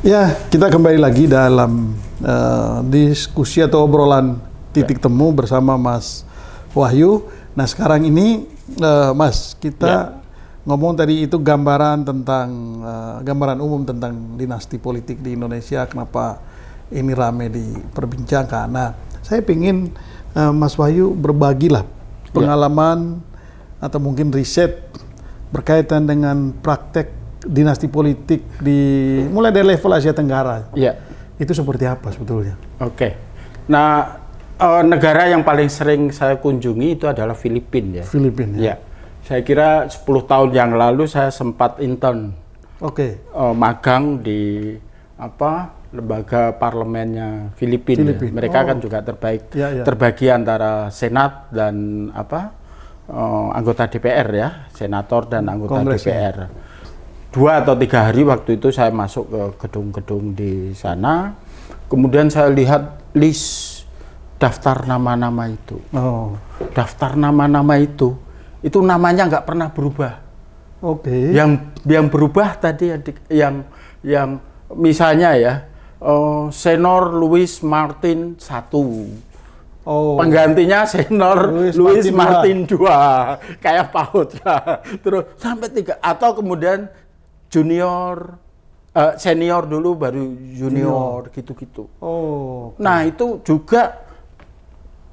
Ya, kita kembali lagi dalam diskusi atau obrolan titik temu bersama Mas Wahyu. Nah, sekarang ini Mas, kita ngomong tadi itu gambaran tentang gambaran umum tentang dinasti politik di Indonesia, kenapa ini rame diperbincangkan. Nah, saya ingin Mas Wahyu berbagilah pengalaman atau mungkin riset berkaitan dengan praktek dinasti politik mulai dari level Asia Tenggara. Iya. Itu seperti apa sebetulnya? Oke. Nah, negara yang paling sering saya kunjungi itu adalah Filipina ya. Filipina. Ya. Saya kira 10 tahun yang lalu saya sempat intern. Oke. Magang di lembaga parlemennya Filipina. Mereka kan juga terbagi antara senat dan anggota DPR ya, senator dan anggota Kongres, DPR. 2 atau 3 hari waktu itu saya masuk ke gedung-gedung di sana, kemudian saya lihat list daftar nama-nama itu. Daftar nama-nama itu namanya nggak pernah berubah. Oke. Yang berubah tadi yang misalnya ya, Senor Luis Martin 1. Penggantinya Senor Luis Martin 2. Kayak PAUD lah. Terus sampai 3 atau kemudian senior dulu baru junior gitu-gitu. Nah, itu juga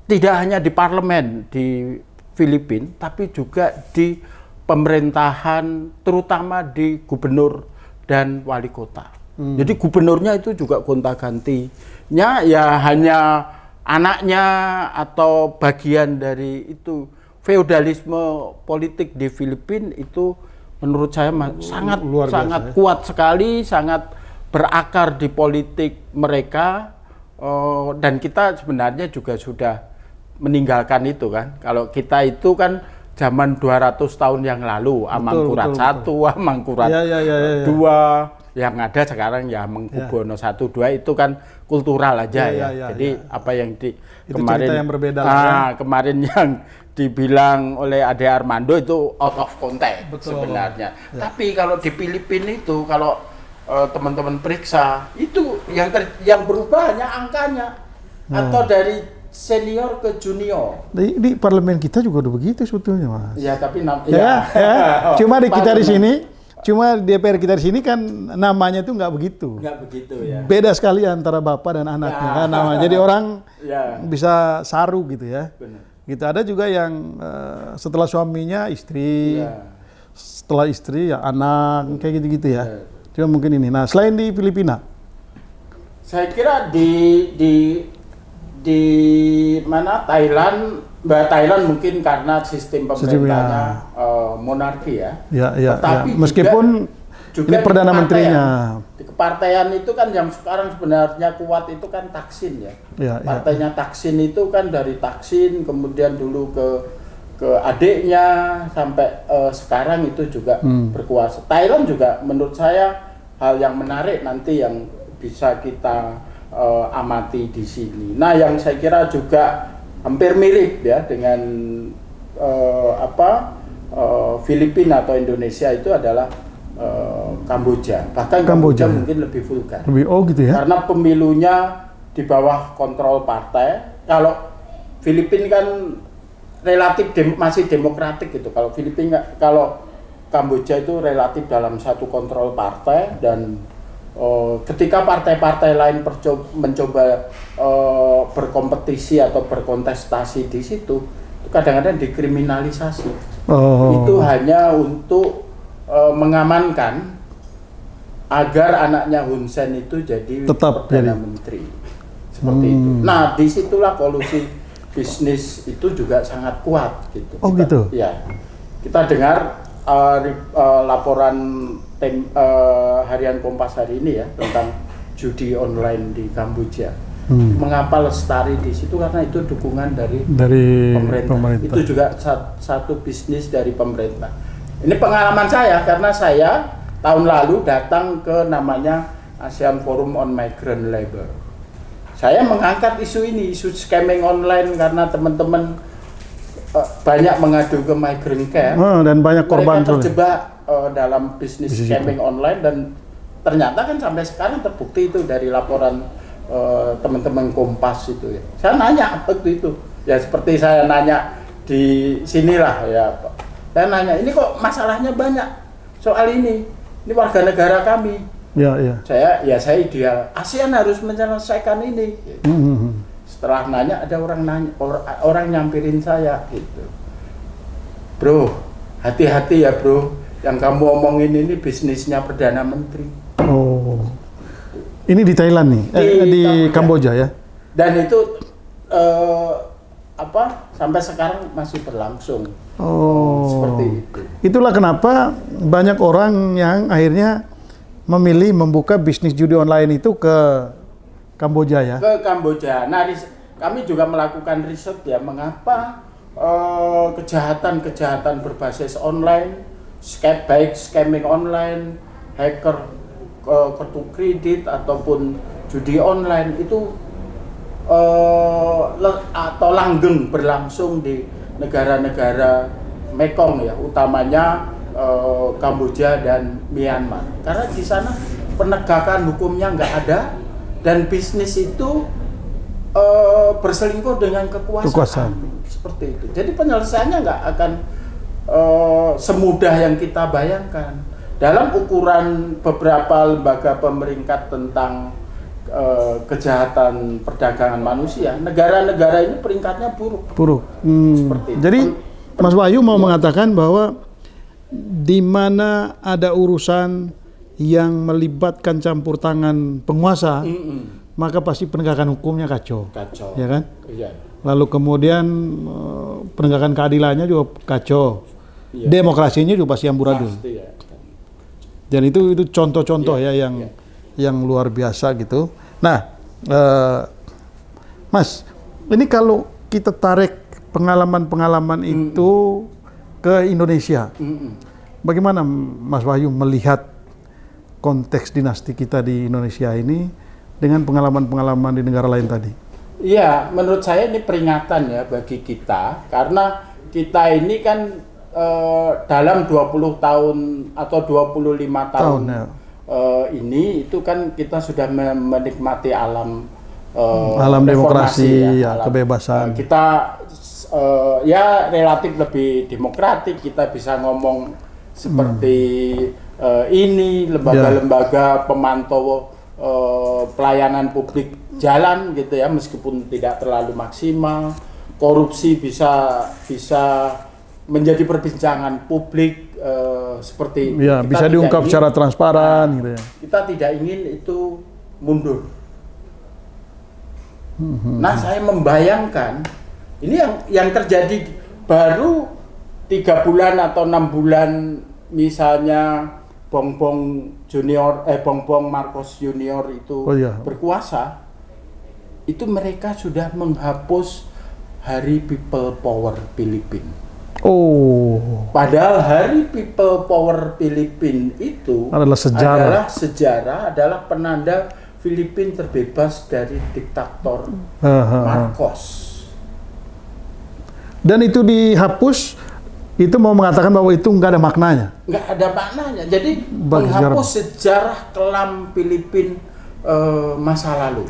tidak hanya di parlemen di Filipina, tapi juga di pemerintahan, terutama di gubernur dan wali kota. Jadi gubernurnya itu juga gonta-gantinya ya hanya anaknya atau bagian dari itu. Feodalisme politik di Filipina itu menurut saya sangat kuat sekali, sangat berakar di politik mereka, dan kita sebenarnya juga sudah meninggalkan itu kan. Kalau kita itu kan zaman 200 tahun yang lalu, Amangkurat I, Amangkurat II, yang ada sekarang ya Hamengkubuwono I, II itu kan kultural aja Jadi apa yang kemarin yang berbeda kemarin yang dibilang oleh Ade Armando itu out of context sebenarnya. Tapi kalau di Filipina itu kalau teman-teman periksa itu yang berubah hanya angkanya atau dari senior ke junior. Di parlemen kita juga udah begitu sebetulnya, Mas. Ya, tapi cuma di kita di sini, cuma DPR kita di sini kan namanya itu nggak begitu. Nggak begitu ya. Beda sekali antara bapak dan anaknya kan namanya. Jadi orang bisa saru gitu ya. Benar. Gitu, ada juga yang setelah suaminya istri, setelah istri ya anak, kayak gitu-gitu ya. Cuma mungkin ini. Nah, selain di Filipina, saya kira di mana Thailand mungkin karena sistem pemerintahnya monarki ya. Tetapi meskipun juga ini perdana menterinya. Di kepartaian itu kan yang sekarang sebenarnya kuat itu kan Thaksin ya. Partainya Thaksin itu kan dari Thaksin kemudian dulu ke adiknya sampai sekarang itu juga berkuasa. Thailand juga menurut saya hal yang menarik nanti yang bisa kita amati di sini. Nah, yang saya kira juga hampir mirip ya dengan Filipina atau Indonesia itu adalah Kamboja. Bahkan Kamboja mungkin lebih vulgar. Gitu ya. Karena pemilunya di bawah kontrol partai. Kalau Filipina kan relatif masih demokratik gitu. Kalau Kamboja itu relatif dalam satu kontrol partai dan ketika partai-partai lain mencoba berkompetisi atau berkontestasi di situ, kadang-kadang dikriminalisasi. Itu hanya untuk mengamankan agar anaknya Hun Sen itu jadi perdana menteri. Seperti itu. Nah, disitulah kolusi bisnis itu juga sangat kuat gitu. Gitu. Ya. Kita dengar laporan harian Kompas hari ini ya tentang judi online di Kamboja. Mengapa lestari di situ? Karena itu dukungan dari pemerintah. Itu juga satu bisnis dari pemerintah. Ini pengalaman saya karena saya tahun lalu datang ke namanya ASEAN Forum on Migrant Labor. Saya mengangkat isu ini, isu scamming online karena teman-teman banyak mengadu ke migrant camp dan banyak korban mereka terjebak dalam bisnis scamming online dan ternyata kan sampai sekarang terbukti itu dari laporan teman-teman Kompas itu ya. Saya nanya waktu itu, ya seperti saya nanya di sinilah ya Pak. Saya nanya, ini kok masalahnya banyak soal ini warga negara kami. Ya. Saya ideal, ASEAN harus menyelesaikan ini. Gitu. Setelah nanya ada orang nyampirin saya gitu. Bro, hati-hati ya bro, yang kamu omongin ini bisnisnya Perdana Menteri. Oh, ini di Thailand nih, di Kamboja ya? Dan itu sampai sekarang masih berlangsung. Oh, seperti itu. Itulah kenapa banyak orang yang akhirnya memilih membuka bisnis judi online itu ke Kamboja ya? Ke Kamboja. Nah, kami juga melakukan riset ya, mengapa kejahatan berbasis online, baik scamming online, hacker kartu kredit ataupun judi online itu atau langgeng berlangsung di negara-negara Mekong ya, utamanya Kamboja dan Myanmar. Karena di sana penegakan hukumnya nggak ada dan bisnis itu berselingkuh dengan kekuasaan. Seperti itu. Jadi penyelesaiannya nggak akan semudah yang kita bayangkan. Dalam ukuran beberapa lembaga pemeringkat tentang kejahatan perdagangan manusia, negara-negara ini peringkatnya buruk. Seperti itu. Jadi Mas Wahyu mau mengatakan bahwa di mana ada urusan yang melibatkan campur tangan penguasa, maka pasti penegakan hukumnya kacau. Ya kan? Iya. Lalu kemudian penegakan keadilannya juga kacau. Iya. Demokrasinya juga pasti amburadul. Ya. Dan itu contoh-contoh yang luar biasa gitu. Nah, Mas, ini kalau kita tarik pengalaman-pengalaman itu ke Indonesia, bagaimana Mas Wahyu melihat konteks dinasti kita di Indonesia ini dengan pengalaman-pengalaman di negara lain tadi? Iya, menurut saya ini peringatan ya bagi kita, karena kita ini kan dalam 20 tahun atau 25 tahun ya. Ini itu kan kita sudah menikmati alam demokrasi ya, kebebasan. Kita ya relatif lebih demokratik, kita bisa ngomong seperti ini, lembaga-lembaga pemantau pelayanan publik jalan gitu ya, meskipun tidak terlalu maksimal. Korupsi bisa menjadi perbincangan publik seperti ya, bisa diungkap secara transparan gitu ya. Kita tidak ingin itu mundur. Nah, saya membayangkan ini yang terjadi baru 3 bulan atau 6 bulan, misalnya Bongbong Marcos Junior itu berkuasa, itu mereka sudah menghapus Hari People Power Filipina. Padahal Hari People Power Filipina itu adalah sejarah, adalah penanda Filipina terbebas dari diktator Marcos. Dan itu dihapus, itu mau mengatakan bahwa itu nggak ada maknanya? Nggak ada maknanya. Jadi menghapus sejarah kelam Filipina masa lalu.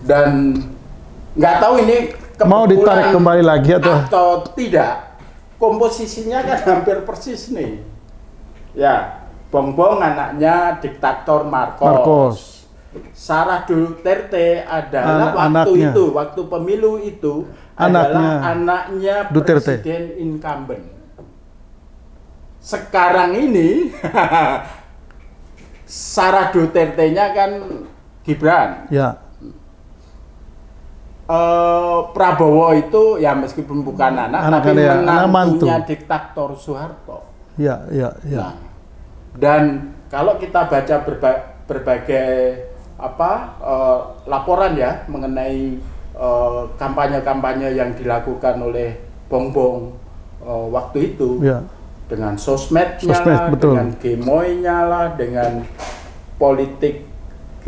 Dan nggak tahu ini mau ditarik kembali lagi atau tidak. Komposisinya kan hampir persis nih. Ya, Bongbong anaknya diktator Marcos. Sarah Duterte adalah waktu pemilu itu adalah anaknya presiden incumbent. Sekarang ini Sarah Duterte-nya kan Gibran. Ya. Prabowo itu ya meskipun bukan anak tapi menantunya diktator Soeharto. Ya. Nah, dan kalau kita baca berbagai laporan ya mengenai kampanye-kampanye yang dilakukan oleh Bongbong waktu itu, dengan sosmednya lah, dengan gemoynya lah, dengan politik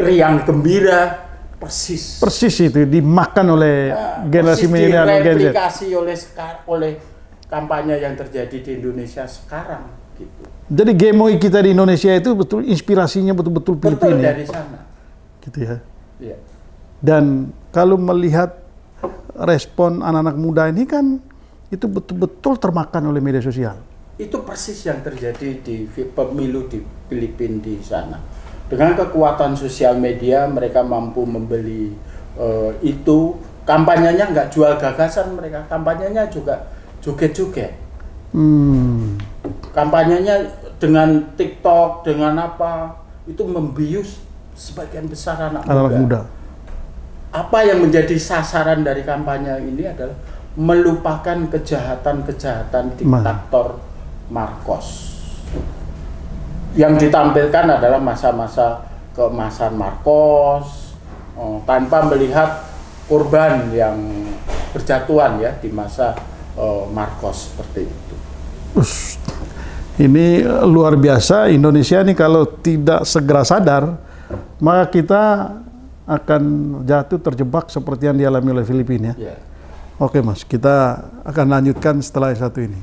riang gembira. Persis itu dimakan oleh generasi milenial, direplikasi oleh kampanye yang terjadi di Indonesia sekarang gitu. Jadi Gemoy kita di Indonesia itu betul inspirasinya betul-betul Filipina. Betul dari sana. Gitu ya. Iya. Dan kalau melihat respon anak-anak muda ini kan itu betul-betul termakan oleh media sosial. Itu persis yang terjadi di pemilu di Filipina di sana. Dengan kekuatan sosial media mereka mampu membeli itu. Kampanyenya nggak jual gagasan mereka, kampanyenya juga joget-joget. Kampanyenya dengan TikTok, dengan apa, itu membius sebagian besar anak muda. Apa yang menjadi sasaran dari kampanye ini adalah melupakan kejahatan-kejahatan diktator Marcos. Yang ditampilkan adalah masa-masa keemasan Marcos, tanpa melihat korban yang berjatuhan ya di masa Marcos seperti itu. Ini luar biasa. Indonesia ini kalau tidak segera sadar, maka kita akan jatuh terjebak seperti yang dialami oleh Filipina. Yeah. Oke Mas, kita akan lanjutkan setelah yang satu ini.